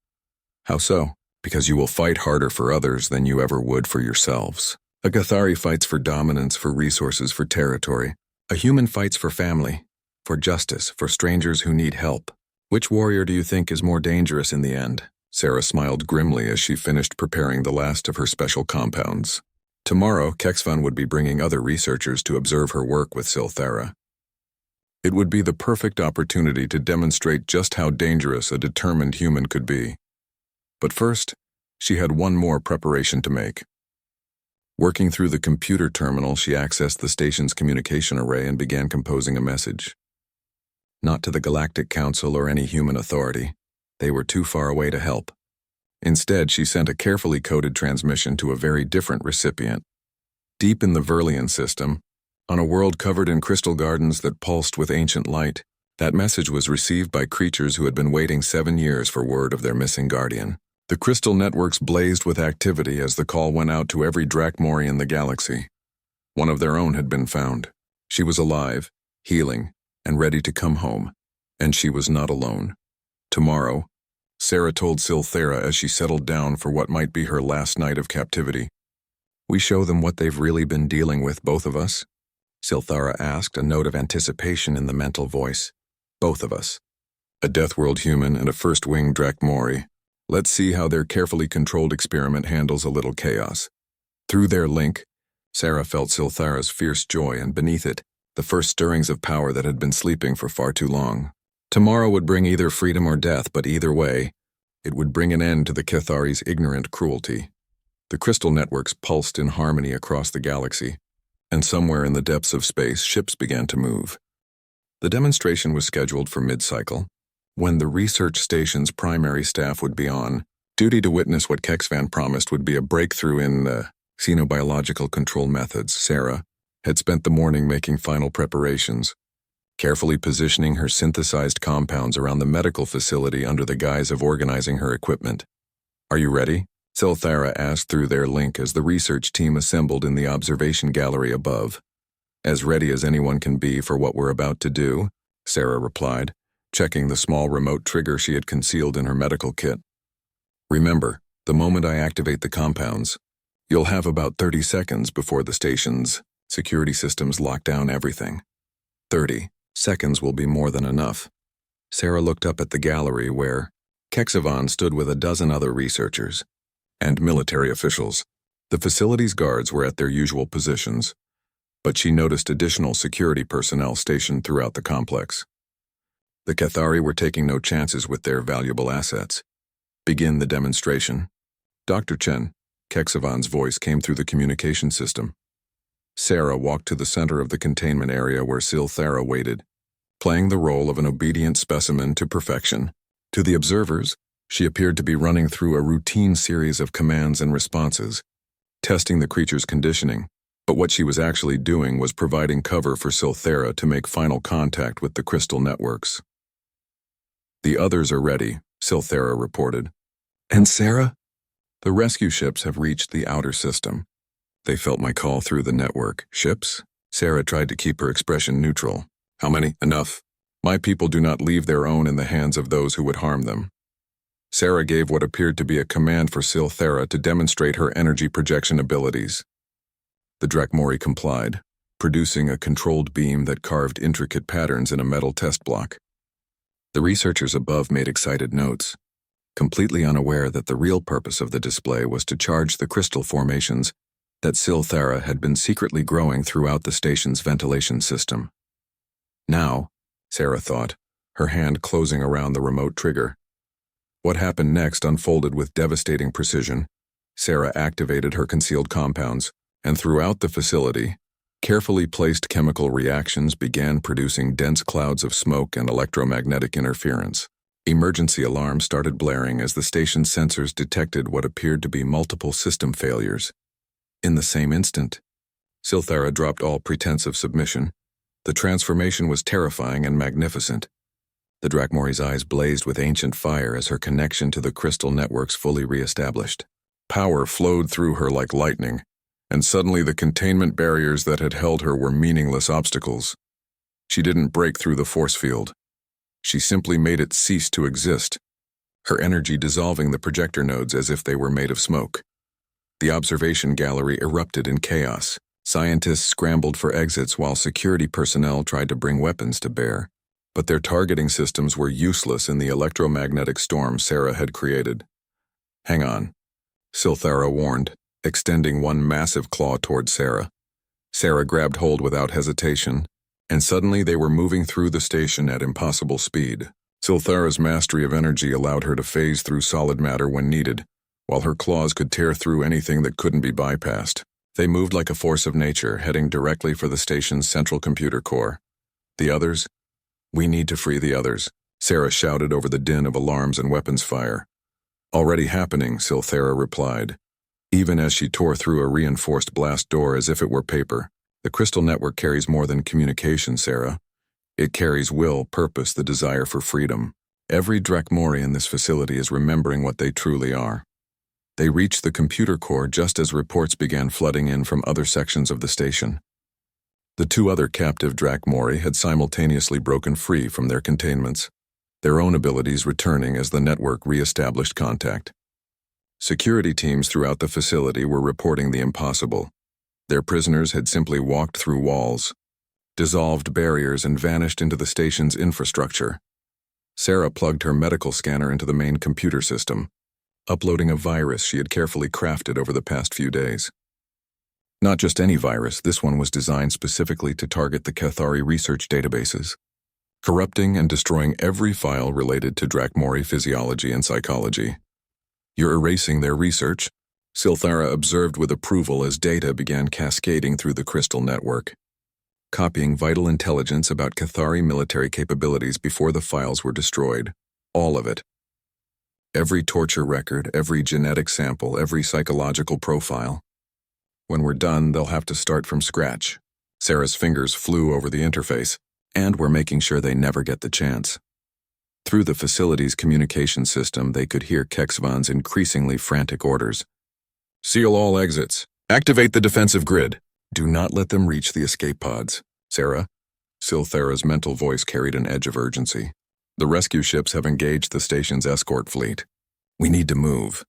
Speaker 1: How so? Because you will fight harder for others than you ever would for yourselves. A Cathari fights for dominance, for resources, for territory. A human fights for family, for justice, for strangers who need help. Which warrior do you think is more dangerous in the end? Sarah smiled grimly as she finished preparing the last of her special compounds. Tomorrow, Kexvan would be bringing other researchers to observe her work with Silthara. It would be the perfect opportunity to demonstrate just how dangerous a determined human could be. But first, she had one more preparation to make. Working through the computer terminal, she accessed the station's communication array and began composing a message. Not to the Galactic Council or any human authority. They were too far away to help. Instead, she sent a carefully coded transmission to a very different recipient. Deep in the Verlian system, on a world covered in crystal gardens that pulsed with ancient light, that message was received by creatures who had been waiting 7 years for word of their missing guardian. The crystal networks blazed with activity as the call went out to every Drachmori in the galaxy. One of their own had been found. She was alive, healing, and ready to come home. And she was not alone. Tomorrow, Sarah told Silthara as she settled down for what might be her last night of captivity. We show them what they've really been dealing with, both of us? Silthara asked, a note of anticipation in the mental voice. Both of us. A Deathworld human and a first-wing Drachmori. Let's see how their carefully controlled experiment handles a little chaos. Through their link, Sarah felt Silthara's fierce joy, and beneath it, the first stirrings of power that had been sleeping for far too long. Tomorrow would bring either freedom or death, but either way, it would bring an end to the Cathari's ignorant cruelty. The crystal networks pulsed in harmony across the galaxy, and somewhere in the depths of space, ships began to move. The demonstration was scheduled for mid-cycle, when the research station's primary staff would be on duty to witness what Kexvan promised would be a breakthrough in xenobiological control methods. Sarah had spent the morning making final preparations, carefully positioning her synthesized compounds around the medical facility under the guise of organizing her equipment. Are you ready? Silthara asked through their link as the research team assembled in the observation gallery above. As ready as anyone can be for what we're about to do, Sarah replied, checking the small remote trigger she had concealed in her medical kit. Remember, the moment I activate the compounds, you'll have about 30 seconds before the station's security systems lock down everything. 30 seconds will be more than enough. Sarah looked up at the gallery where Kexvan stood with a dozen other researchers and military officials. The facility's guards were at their usual positions, but she noticed additional security personnel stationed throughout the complex. The Cathari were taking no chances with their valuable assets. "Begin the demonstration." "Dr. Chen," Kexavan's voice came through the communication system. Sarah walked to the center of the containment area where Silthara waited, playing the role of an obedient specimen to perfection. To the observers, she appeared to be running through a routine series of commands and responses, testing the creature's conditioning, but what she was actually doing was providing cover for Silthara to make final contact with the crystal networks. "The others are ready," Silthara reported. "And Sarah?" "The rescue ships have reached the outer system. They felt my call through the network." "Ships?" Sarah tried to keep her expression neutral. "How many?" "Enough. My people do not leave their own in the hands of those who would harm them." Sarah gave what appeared to be a command for Silthara to demonstrate her energy projection abilities. The Drakmori complied, producing a controlled beam that carved intricate patterns in a metal test block. The researchers above made excited notes, completely unaware that the real purpose of the display was to charge the crystal formations that Silthara had been secretly growing throughout the station's ventilation system. Now, Sarah thought, her hand closing around the remote trigger. What happened next unfolded with devastating precision. Sarah activated her concealed compounds, and throughout the facility, carefully placed chemical reactions began producing dense clouds of smoke and electromagnetic interference. Emergency alarms started blaring as the station's sensors detected what appeared to be multiple system failures. In the same instant, Silthara dropped all pretense of submission. The transformation was terrifying and magnificent. The Drakmori's eyes blazed with ancient fire as her connection to the crystal networks fully re-established. Power flowed through her like lightning, and suddenly the containment barriers that had held her were meaningless obstacles. She didn't break through the force field. She simply made it cease to exist, her energy dissolving the projector nodes as if they were made of smoke. The observation gallery erupted in chaos. Scientists scrambled for exits while security personnel tried to bring weapons to bear. But their targeting systems were useless in the electromagnetic storm Sarah had created. "Hang on," Silthara warned, extending one massive claw toward Sarah. Sarah grabbed hold without hesitation, and suddenly they were moving through the station at impossible speed. Silthara's mastery of energy allowed her to phase through solid matter when needed, while her claws could tear through anything that couldn't be bypassed. They moved like a force of nature, heading directly for the station's central computer core. "The others? We need to free the others," Sarah shouted over the din of alarms and weapons fire. "Already happening," Silthara replied, even as she tore through a reinforced blast door as if it were paper. "The crystal network carries more than communication, Sarah. It carries will, purpose, the desire for freedom. Every Drakmori in this facility is remembering what they truly are." They reached the computer core just as reports began flooding in from other sections of the station. The two other captive Drakmori had simultaneously broken free from their containments, their own abilities returning as the network re-established contact. Security teams throughout the facility were reporting the impossible. Their prisoners had simply walked through walls, dissolved barriers, and vanished into the station's infrastructure. Sarah plugged her medical scanner into the main computer system, uploading a virus she had carefully crafted over the past few days. Not just any virus, this one was designed specifically to target the Cathari research databases, corrupting and destroying every file related to Drakmori physiology and psychology. "You're erasing their research," Silthara observed with approval as data began cascading through the crystal network, copying vital intelligence about Cathari military capabilities before the files were destroyed. All of it. Every torture record, every genetic sample, every psychological profile. "When we're done, they'll have to start from scratch." Sarah's fingers flew over the interface, and we're making sure they never get the chance. Through the facility's communication system, they could hear Kexvan's increasingly frantic orders. "Seal all exits. Activate the defensive grid. Do not let them reach the escape pods." "Sarah?" Silthara's mental voice carried an edge of urgency. "The rescue ships have engaged the station's escort fleet. We need to move."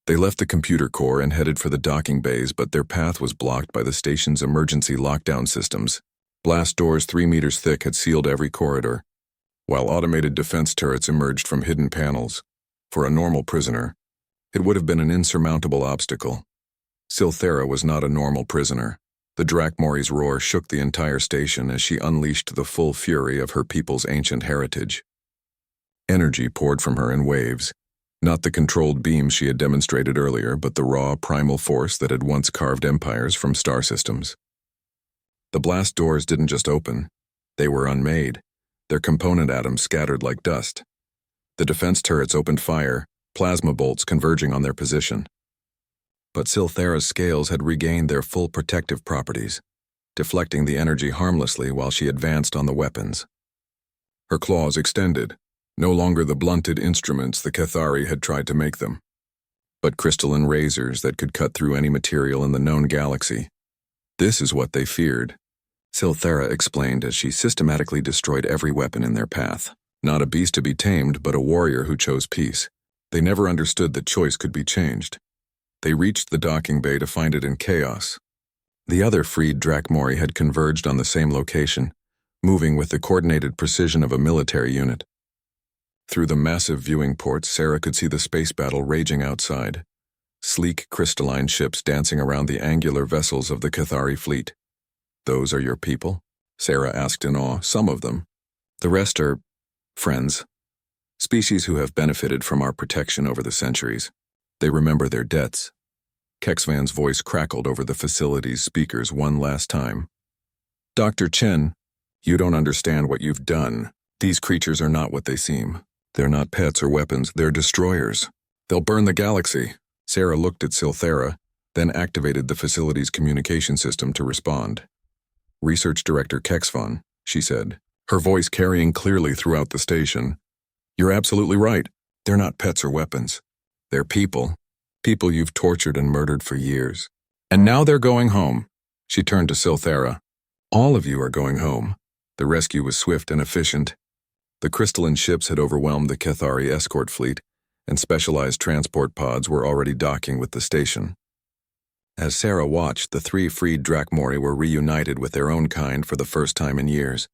Speaker 1: They left the computer core and headed for the docking bays, but their path was blocked by the station's emergency lockdown systems. Blast doors 3 meters thick had sealed every corridor, while automated defense turrets emerged from hidden panels. For a normal prisoner, it would have been an insurmountable obstacle. Silthara was not a normal prisoner. The Drakmori's roar shook the entire station as she unleashed the full fury of her people's ancient heritage. Energy poured from her in waves, not the controlled beams she had demonstrated earlier, but the raw, primal force that had once carved empires from star systems. The blast doors didn't just open, they were unmade, their component atoms scattered like dust. The defense turrets opened fire, plasma bolts converging on their position. But Silthera's scales had regained their full protective properties, deflecting the energy harmlessly while she advanced on the weapons. Her claws extended, no longer the blunted instruments the Cathari had tried to make them, but crystalline razors that could cut through any material in the known galaxy. This is what they feared, Silthera explained as she systematically destroyed every weapon in their path. Not a beast to be tamed, but a warrior who chose peace. They never understood that choice could be changed. They reached the docking bay to find it in chaos. The other freed Drakmori had converged on the same location, moving with the coordinated precision of a military unit. Through the massive viewing ports, Sarah could see the space battle raging outside. Sleek, crystalline ships dancing around the angular vessels of the Cathari fleet. "Those are your people?" Sarah asked in awe. "Some of them. The rest are friends. Species who have benefited from our protection over the centuries. They remember their debts." Kexvan's voice crackled over the facility's speakers one last time. "Dr. Chen, you don't understand what you've done. These creatures are not what they seem. They're not pets or weapons, they're destroyers. They'll burn the galaxy." Sarah looked at Silthera, then activated the facility's communication system to respond. "Research Director Kexvan," she said, her voice carrying clearly throughout the station. "You're absolutely right. They're not pets or weapons. They're people. People you've tortured and murdered for years. And now they're going home." She turned to Silthera. "All of you are going home." The rescue was swift and efficient. The crystalline ships had overwhelmed the Cathari escort fleet, and specialized transport pods were already docking with the station. As Sarah watched, the 3 freed Drakmori were reunited with their own kind for the first time in years.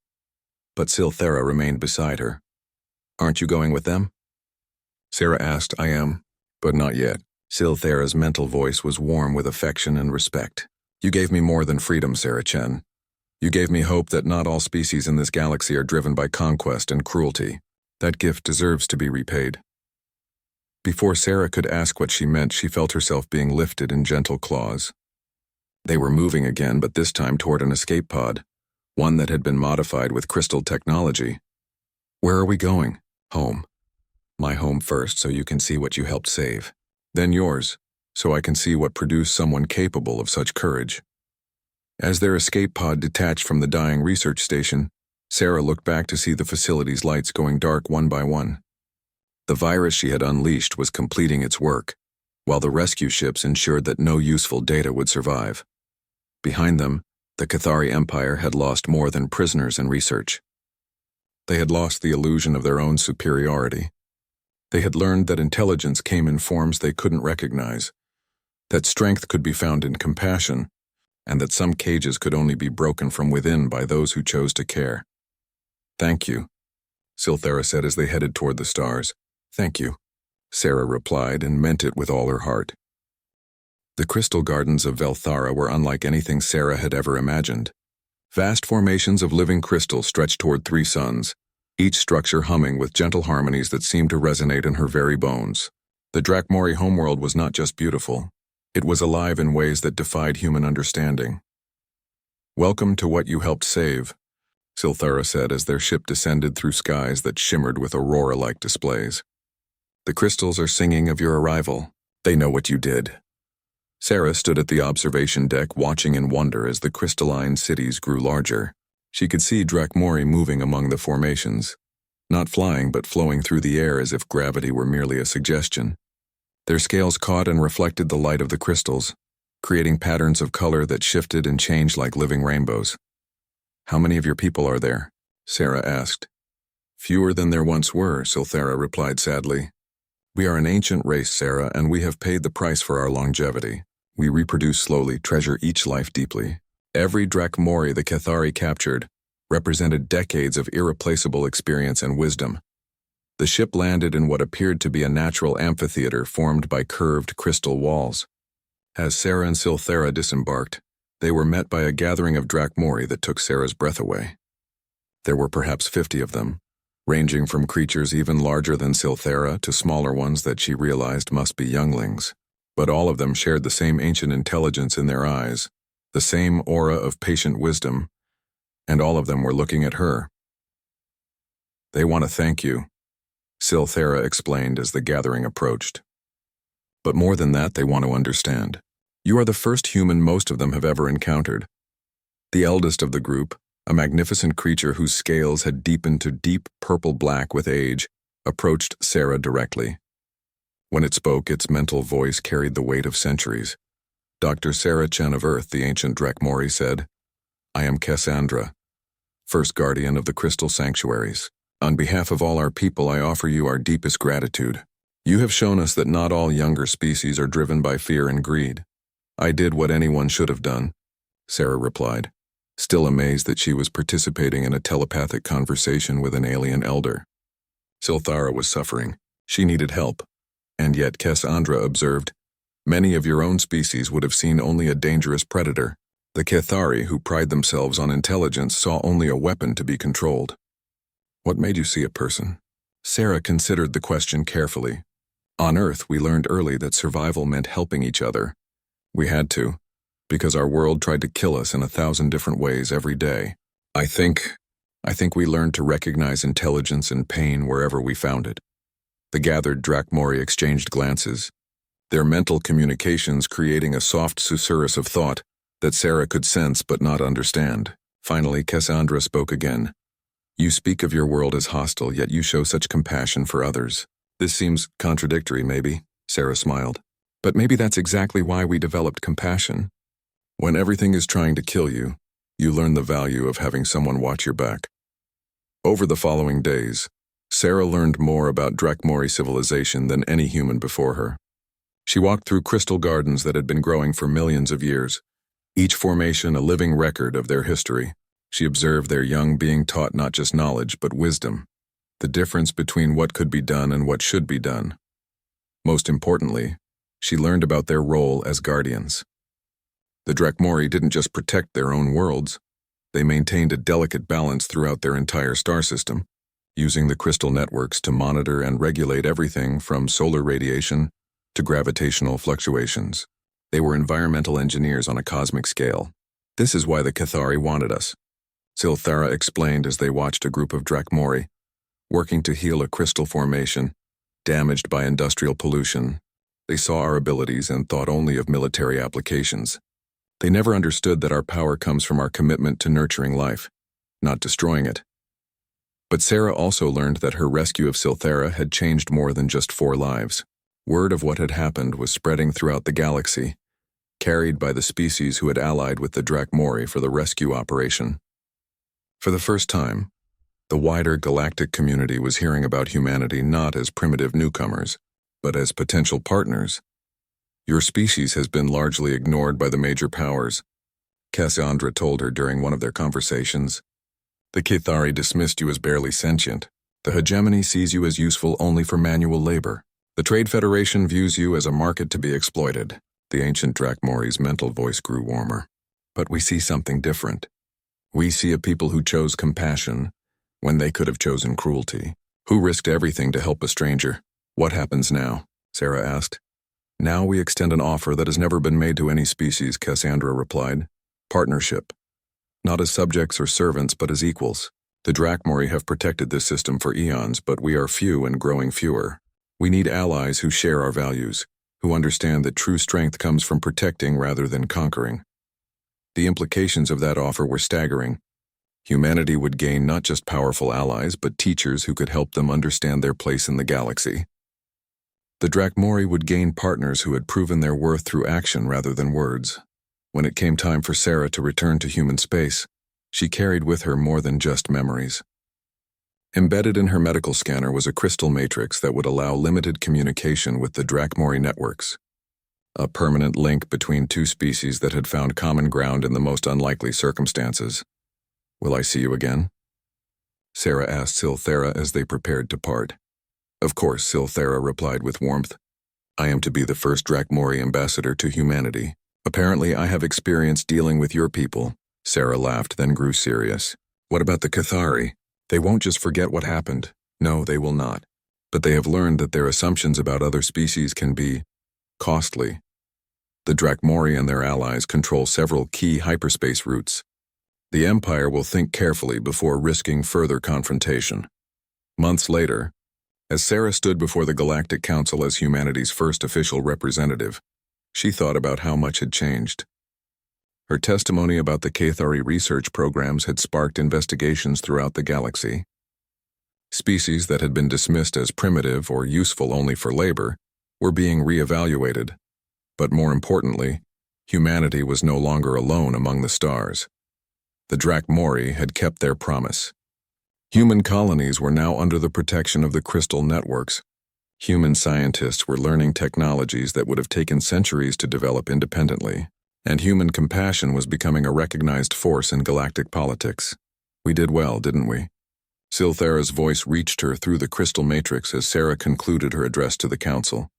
Speaker 1: But Silthera remained beside her. "Aren't you going with them?" Sarah asked. "I am, but not yet." Silthera's mental voice was warm with affection and respect. "You gave me more than freedom, Sarah Chen. You gave me hope that not all species in this galaxy are driven by conquest and cruelty. That gift deserves to be repaid." Before Sarah could ask what she meant, she felt herself being lifted in gentle claws. They were moving again, but this time toward an escape pod, one that had been modified with crystal technology. "Where are we going?" "Home. My home first, so you can see what you helped save. Then yours, so I can see what produced someone capable of such courage." As their escape pod detached from the dying research station, Sarah looked back to see the facility's lights going dark one by one. The virus she had unleashed was completing its work, while the rescue ships ensured that no useful data would survive. Behind them, the Cathari Empire had lost more than prisoners and research. They had lost the illusion of their own superiority. They had learned that intelligence came in forms they couldn't recognize, that strength could be found in compassion, and that some cages could only be broken from within by those who chose to care. "Thank you," Silthera said as they headed toward the stars. "Thank you," Sarah replied, and meant it with all her heart. The crystal gardens of Velthara were unlike anything Sarah had ever imagined. Vast formations of living crystal stretched toward 3 suns, each structure humming with gentle harmonies that seemed to resonate in her very bones. The Drakmori homeworld was not just beautiful, it was alive in ways that defied human understanding. "Welcome to what you helped save," Silthera said as their ship descended through skies that shimmered with aurora-like displays. "The crystals are singing of your arrival. They know what you did." Sarah stood at the observation deck watching in wonder as the crystalline cities grew larger. She could see Drakmori moving among the formations, not flying but flowing through the air as if gravity were merely a suggestion. Their scales caught and reflected the light of the crystals, creating patterns of color that shifted and changed like living rainbows. "How many of your people are there?" Sarah asked. "Fewer than there once were," Silthera replied sadly. "We are an ancient race, Sarah, and we have paid the price for our longevity. We reproduce slowly, treasure each life deeply. Every Drakmori the Cathari captured represented decades of irreplaceable experience and wisdom." The ship landed in what appeared to be a natural amphitheater formed by curved crystal walls. As Sarah and Silthera disembarked, They were met by a gathering of Drachmori that took Sarah's breath away. There were perhaps 50 of them, ranging from creatures even larger than Silthera to smaller ones that she realized must be younglings. But all of them shared the same ancient intelligence in their eyes, the same aura of patient wisdom, and all of them were looking at her. "They want to thank you," Silthera explained as the gathering approached. "But more than that, they want to understand. You are the first human most of them have ever encountered." The eldest of the group, a magnificent creature whose scales had deepened to deep purple-black with age, approached Sarah directly. When it spoke, its mental voice carried the weight of centuries. "Dr. Sarah Chen of Earth," the ancient Drachmori said, "I am Cassandra, first guardian of the crystal sanctuaries. On behalf of all our people, I offer you our deepest gratitude. You have shown us that not all younger species are driven by fear and greed." "I did what anyone should have done," Sarah replied, still amazed that she was participating in a telepathic conversation with an alien elder. Silthara was suffering. She needed help. And yet, Cassandra observed, "Many of your own species would have seen only a dangerous predator. The Cathari, who pride themselves on intelligence, saw only a weapon to be controlled." "What made you see a person?" Sarah considered the question carefully. "On Earth, we learned early that survival meant helping each other. We had to, because our world tried to kill us in 1,000 different ways every day. I think we learned to recognize intelligence and pain wherever we found it." The gathered Drachmori exchanged glances, their mental communications creating a soft susurrus of thought that Sarah could sense but not understand. Finally, Cassandra spoke again. "You speak of your world as hostile, yet you show such compassion for others. This seems contradictory, maybe," Sarah smiled. "But maybe that's exactly why we developed compassion. When everything is trying to kill you, you learn the value of having someone watch your back." Over the following days, Sarah learned more about Drachmori civilization than any human before her. She walked through crystal gardens that had been growing for millions of years, each formation a living record of their history. She observed their young being taught not just knowledge but wisdom, the difference between what could be done and what should be done. Most importantly, she learned about their role as guardians. The Drachmori didn't just protect their own worlds, they maintained a delicate balance throughout their entire star system, using the crystal networks to monitor and regulate everything from solar radiation to gravitational fluctuations. They were environmental engineers on a cosmic scale. "This is why the Cathari wanted us," Silthara explained as they watched a group of Drachmori working to heal a crystal formation damaged by industrial pollution. They saw our abilities and thought only of military applications. They never understood that our power comes from our commitment to nurturing life, not destroying it. But Sarah also learned that her rescue of Silthera had changed more than just 4 lives. Word of what had happened was spreading throughout the galaxy, carried by the species who had allied with the Drachmori for the rescue operation. For the first time, the wider galactic community was hearing about humanity not as primitive newcomers, but as potential partners. "Your species has been largely ignored by the major powers," Cassandra told her during one of their conversations. "The Cathari dismissed you as barely sentient. The hegemony sees you as useful only for manual labor. The Trade Federation views you as a market to be exploited." The ancient Drachmori's mental voice grew warmer. "But we see something different. We see a people who chose compassion when they could have chosen cruelty, who risked everything to help a stranger." "What happens now?" Sarah asked. "Now we extend an offer that has never been made to any species," Cassandra replied. "Partnership. Not as subjects or servants, but as equals. The Drachmori have protected this system for eons, but we are few and growing fewer. We need allies who share our values, who understand that true strength comes from protecting rather than conquering." The implications of that offer were staggering. Humanity would gain not just powerful allies, but teachers who could help them understand their place in the galaxy. The Drachmori would gain partners who had proven their worth through action rather than words. When it came time for Sarah to return to human space, she carried with her more than just memories. Embedded in her medical scanner was a crystal matrix that would allow limited communication with the Drachmori networks, a permanent link between 2 species that had found common ground in the most unlikely circumstances. "Will I see you again?" Sarah asked Silthera as they prepared to part. "Of course," Silthera replied with warmth. "I am to be the first Drachmori ambassador to humanity. Apparently, I have experience dealing with your people. Sarah laughed, then grew serious. What about the Cathari? They won't just forget what happened. No, they will not. But they have learned that their assumptions about other species can be costly. The Drakmori and their allies control several key hyperspace routes. The Empire will think carefully before risking further confrontation. Months later, as Sarah stood before the Galactic Council as humanity's first official representative, she thought about how much had changed. Her testimony about the Cathari research programs had sparked investigations throughout the galaxy. Species that had been dismissed as primitive or useful only for labor were being reevaluated. But more importantly, humanity was no longer alone among the stars. The Drakmori had kept their promise. Human colonies were now under the protection of the crystal networks. Human scientists were learning technologies that would have taken centuries to develop independently, and human compassion was becoming a recognized force in galactic politics. We did well, didn't we? Silthera's voice reached her through the crystal matrix as Sarah concluded her address to the council.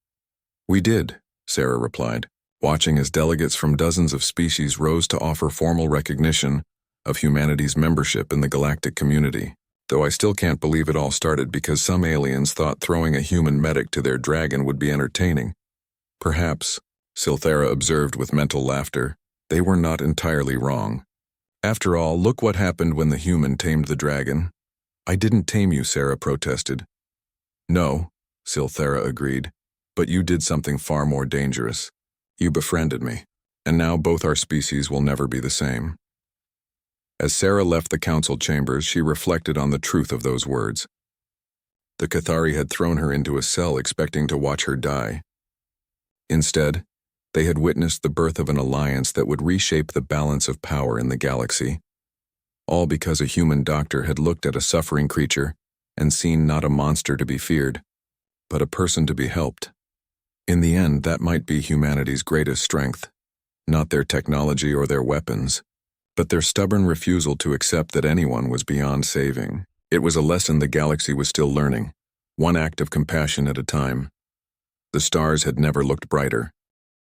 Speaker 1: We did, Sarah replied, watching as delegates from dozens of species rose to offer formal recognition of humanity's membership in the galactic community. Though I still can't believe it all started because some aliens thought throwing a human medic to their dragon would be entertaining. Perhaps, Silthera observed with mental laughter, they were not entirely wrong. After all, look what happened when the human tamed the dragon. I didn't tame you, Sarah protested. No, Silthera agreed, but you did something far more dangerous. You befriended me, and now both our species will never be the same. As Sarah left the council chambers, she reflected on the truth of those words. The Cathari had thrown her into a cell expecting to watch her die. Instead, they had witnessed the birth of an alliance that would reshape the balance of power in the galaxy. All because a human doctor had looked at a suffering creature and seen not a monster to be feared, but a person to be helped. In the end, that might be humanity's greatest strength, not their technology or their weapons, but their stubborn refusal to accept that anyone was beyond saving. It was a lesson the galaxy was still learning, one act of compassion at a time. The stars had never looked brighter,